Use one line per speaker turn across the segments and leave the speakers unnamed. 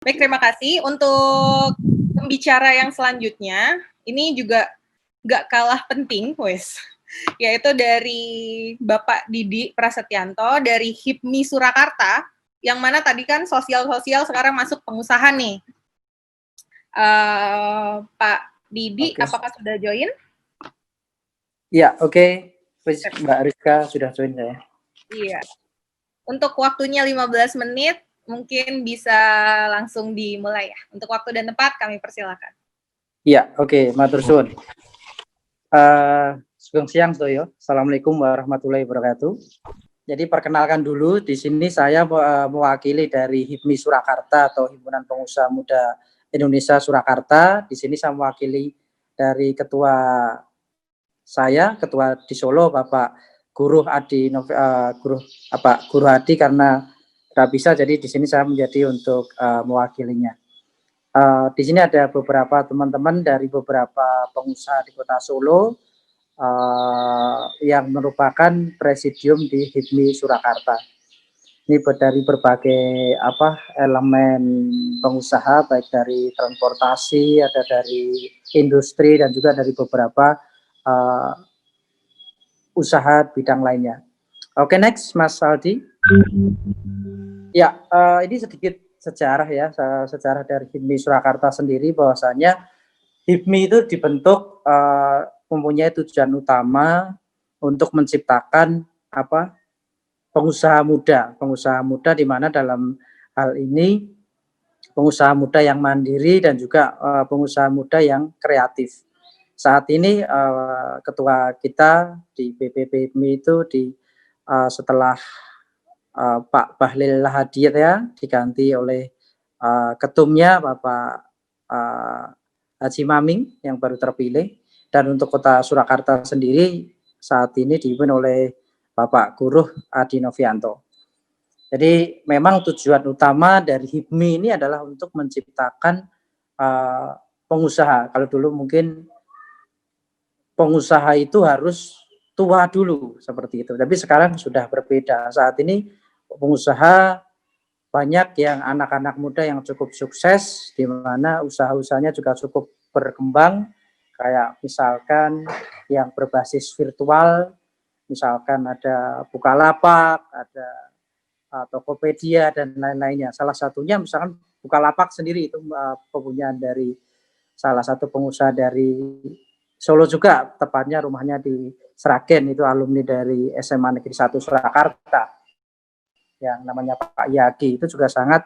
Baik, terima kasih. Untuk pembicara yang selanjutnya, ini juga nggak kalah penting, yaitu dari Bapak Didi Prasetyanto dari HIPMI Surakarta, yang mana tadi kan sosial-sosial sekarang masuk pengusaha nih. Pak Didi, apakah sudah join?
Ya, oke. Mbak Rizka sudah join saya.
Iya. Untuk waktunya 15 menit, mungkin bisa langsung dimulai ya. Untuk waktu dan tempat kami persilakan.
Iya, oke, matur suwun. Sugeng siang Toyo. Assalamualaikum warahmatullahi wabarakatuh. Jadi perkenalkan dulu, di sini saya mewakili dari HIPMI Surakarta atau Himpunan Pengusaha Muda Indonesia Surakarta. Di sini saya mewakili dari ketua saya, ketua di Solo, Bapak Guru Adi, Guru Adi, karena tidak bisa, jadi di sini saya menjadi untuk mewakilinya. Di sini ada beberapa teman-teman dari beberapa pengusaha di Kota Solo yang merupakan presidium di HIPMI Surakarta. Ini dari berbagai elemen pengusaha, baik dari transportasi, ada dari industri, dan juga dari beberapa usaha bidang lainnya. Oke, next, Mas Aldi. Ya, ini sedikit sejarah ya, sejarah dari HIPMI Surakarta sendiri, bahwasanya HIPMI itu dibentuk mempunyai tujuan utama untuk menciptakan pengusaha muda, di mana dalam hal ini pengusaha muda yang mandiri dan juga pengusaha muda yang kreatif. Saat ini ketua kita di BPP HIPMI itu setelah Pak Bahlil Lahadiat ya diganti oleh ketumnya Bapak Haji Maming yang baru terpilih, dan untuk Kota Surakarta sendiri saat ini dipimpin oleh Bapak Guru Adi Novianto. Jadi memang tujuan utama dari HIPMI ini adalah untuk menciptakan pengusaha. Kalau dulu mungkin pengusaha itu harus tua dulu seperti itu, tapi sekarang sudah berbeda. Saat ini pengusaha banyak yang anak-anak muda yang cukup sukses, di mana usaha-usahanya juga cukup berkembang, kayak misalkan yang berbasis virtual, misalkan ada Bukalapak, ada Tokopedia, dan lain-lainnya. Salah satunya misalkan Bukalapak sendiri itu kepunyaan dari salah satu pengusaha dari Solo juga, tepatnya rumahnya di Sragen, itu alumni dari SMA Negeri 1 Surakarta yang namanya Pak Yagi, itu juga sangat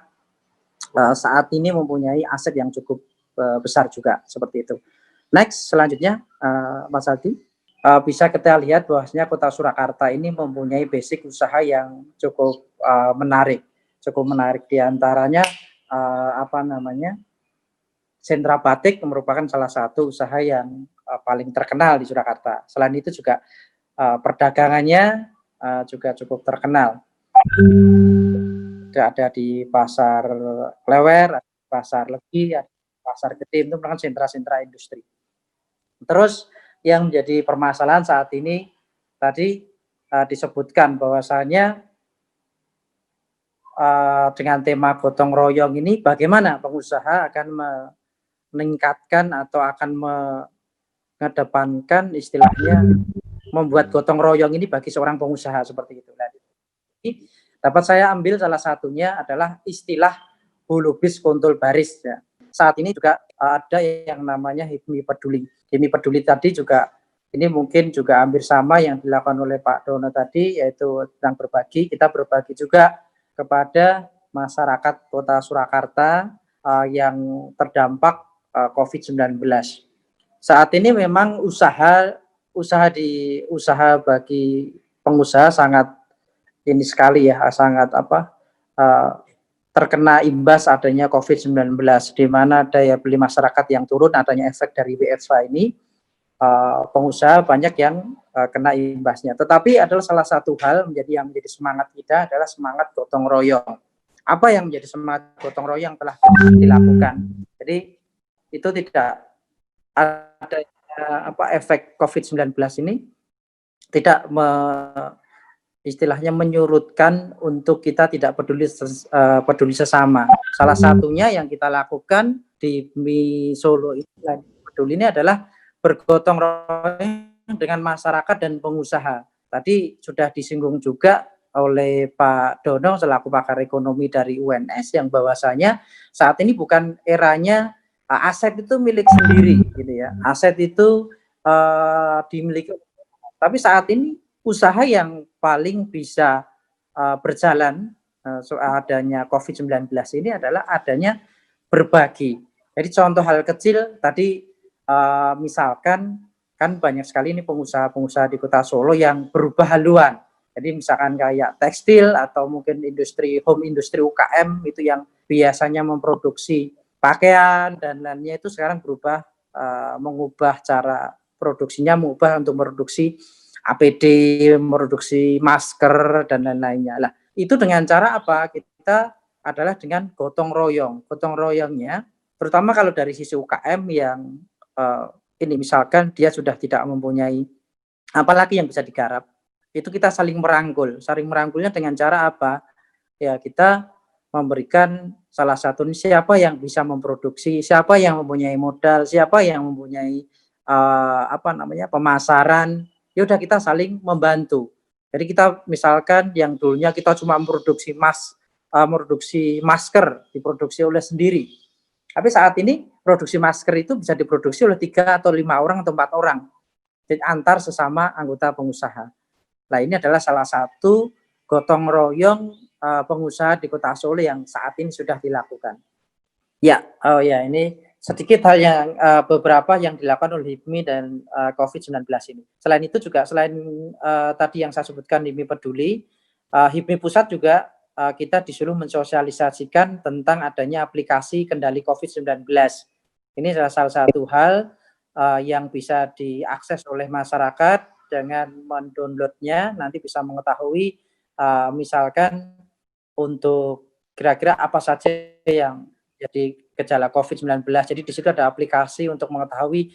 saat ini mempunyai aset yang cukup besar juga, seperti itu. Next, selanjutnya Mas Aldi, bisa kita lihat bahwasanya Kota Surakarta ini mempunyai basic usaha yang cukup menarik, diantaranya sentra batik merupakan salah satu usaha yang paling terkenal di Surakarta. Selain itu juga perdagangannya juga cukup terkenal. Ada di Pasar Klewer, Pasar Legi, Pasar Gede, itu merupakan sentra-sentra industri. Terus yang menjadi permasalahan saat ini tadi disebutkan bahwasanya dengan tema gotong royong ini, bagaimana pengusaha akan meningkatkan atau akan mengedepankan istilahnya membuat gotong royong ini bagi seorang pengusaha, seperti itu. Nah, dapat saya ambil salah satunya adalah istilah hulubis kontul baris ya. Saat ini juga ada yang namanya HIPMI Peduli. HIPMI Peduli tadi juga ini mungkin juga hampir sama yang dilakukan oleh Pak Dono tadi, yaitu tentang berbagi. Kita berbagi juga kepada masyarakat Kota Surakarta yang terdampak COVID-19. Saat ini memang usaha bagi pengusaha sangat ini sekali ya, sangat terkena imbas adanya COVID-19, di mana daya beli masyarakat yang turun, adanya efek dari WFH ini, pengusaha banyak yang kena imbasnya. Tetapi adalah salah satu hal yang menjadi semangat kita adalah semangat gotong royong. Apa yang menjadi semangat gotong royong yang telah dilakukan? Jadi itu tidak ada efek COVID-19 ini tidak istilahnya menyurutkan untuk kita tidak peduli sesama. Salah satunya yang kita lakukan di HIPMI Solo ini peduli ini adalah bergotong royong dengan masyarakat dan pengusaha. Tadi sudah disinggung juga oleh Pak Dono selaku pakar ekonomi dari UNS yang bahwasanya saat ini bukan eranya aset itu milik sendiri gitu ya. Aset itu dimiliki, tapi saat ini usaha yang paling bisa berjalan soal adanya COVID-19 ini adalah adanya berbagi. Jadi contoh hal kecil tadi misalkan kan banyak sekali ini pengusaha-pengusaha di Kota Solo yang berubah haluan. Jadi misalkan kayak tekstil atau mungkin industri home industri UKM itu yang biasanya memproduksi pakaian dan lainnya itu sekarang berubah mengubah cara produksinya, mengubah untuk memproduksi APD, memproduksi masker dan lain-lainnya. Lah, itu dengan cara apa? Kita adalah dengan gotong royong. Gotong royongnya terutama kalau dari sisi UKM yang ini misalkan dia sudah tidak mempunyai apalagi yang bisa digarap, itu kita saling merangkul. Saling merangkulnya dengan cara apa? Ya kita memberikan salah satu siapa yang bisa memproduksi, siapa yang mempunyai modal, siapa yang mempunyai pemasaran. Ya udah kita saling membantu. Jadi kita misalkan yang dulunya kita cuma memproduksi masker diproduksi oleh sendiri. Tapi saat ini produksi masker itu bisa diproduksi oleh 3 atau 5 orang atau 4 orang. Jadi antar sesama anggota pengusaha. Nah, ini adalah salah satu gotong royong pengusaha di Kota Solo yang saat ini sudah dilakukan. Ya, ini sedikit hal yang beberapa yang dilakukan oleh HIPMI dan COVID-19 ini. Selain itu juga selain tadi yang saya sebutkan HIPMI Peduli, HIPMI Pusat juga kita disuruh mensosialisasikan tentang adanya aplikasi kendali COVID-19. Ini salah satu hal yang bisa diakses oleh masyarakat dengan mendownloadnya, nanti bisa mengetahui misalkan untuk kira-kira apa saja yang jadi gejala COVID-19. Jadi di situ ada aplikasi untuk mengetahui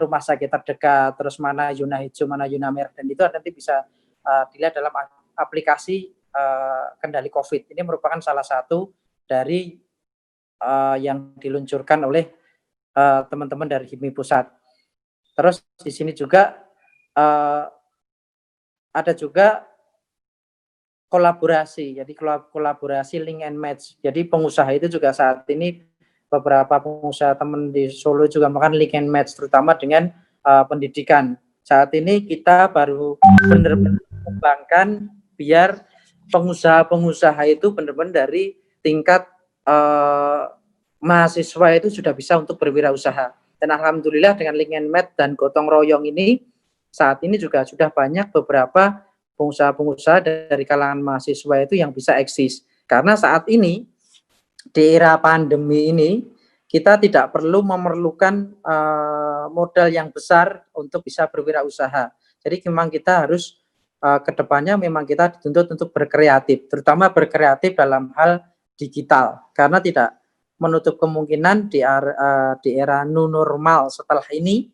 rumah sakit terdekat, terus mana zona hijau, mana zona merah, dan itu nanti bisa dilihat dalam aplikasi kendali COVID. Ini merupakan salah satu dari yang diluncurkan oleh teman-teman dari HIPMI Pusat. Terus di sini juga ada juga kolaborasi, jadi kolaborasi link and match. Jadi pengusaha itu juga saat ini beberapa pengusaha teman di Solo juga melakukan link and match, terutama dengan pendidikan. Saat ini kita baru benar-benar mengembangkan biar pengusaha-pengusaha itu benar-benar dari tingkat mahasiswa itu sudah bisa untuk berwirausaha. Dan alhamdulillah dengan link and match dan gotong royong ini saat ini juga sudah banyak beberapa pengusaha-pengusaha dari kalangan mahasiswa itu yang bisa eksis. Karena saat ini di era pandemi ini kita tidak perlu memerlukan modal yang besar untuk bisa berwirausaha. Jadi memang kita harus kedepannya memang kita dituntut untuk berkreatif, terutama berkreatif dalam hal digital, karena tidak menutup kemungkinan di era new normal setelah ini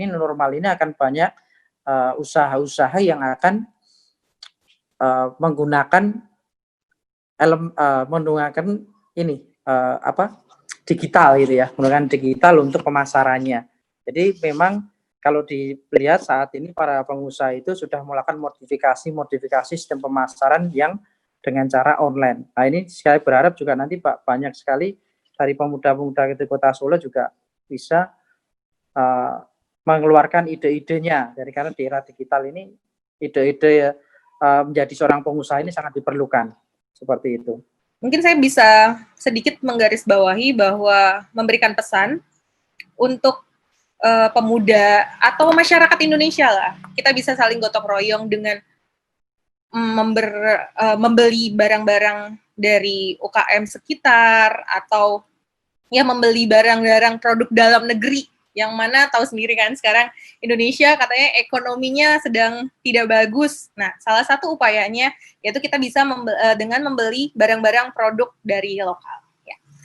new normal ini akan banyak usaha-usaha yang akan menggunakan digital gitu ya, menggunakan digital untuk pemasarannya. Jadi memang kalau dilihat saat ini para pengusaha itu sudah melakukan modifikasi sistem pemasaran yang dengan cara online. Nah ini saya berharap juga nanti Pak banyak sekali dari pemuda-pemuda di Kota Solo juga bisa mengeluarkan ide-idenya. Jadi karena di era digital ini ide-ide menjadi seorang pengusaha ini sangat diperlukan. Seperti itu.
Mungkin saya bisa sedikit menggarisbawahi bahwa memberikan pesan untuk pemuda atau masyarakat Indonesia lah. Kita bisa saling gotong royong dengan membeli barang-barang dari UKM sekitar atau ya membeli barang-barang produk dalam negeri, yang mana tahu sendiri kan sekarang Indonesia katanya ekonominya sedang tidak bagus. Nah, salah satu upayanya yaitu kita bisa dengan membeli barang-barang produk dari lokal.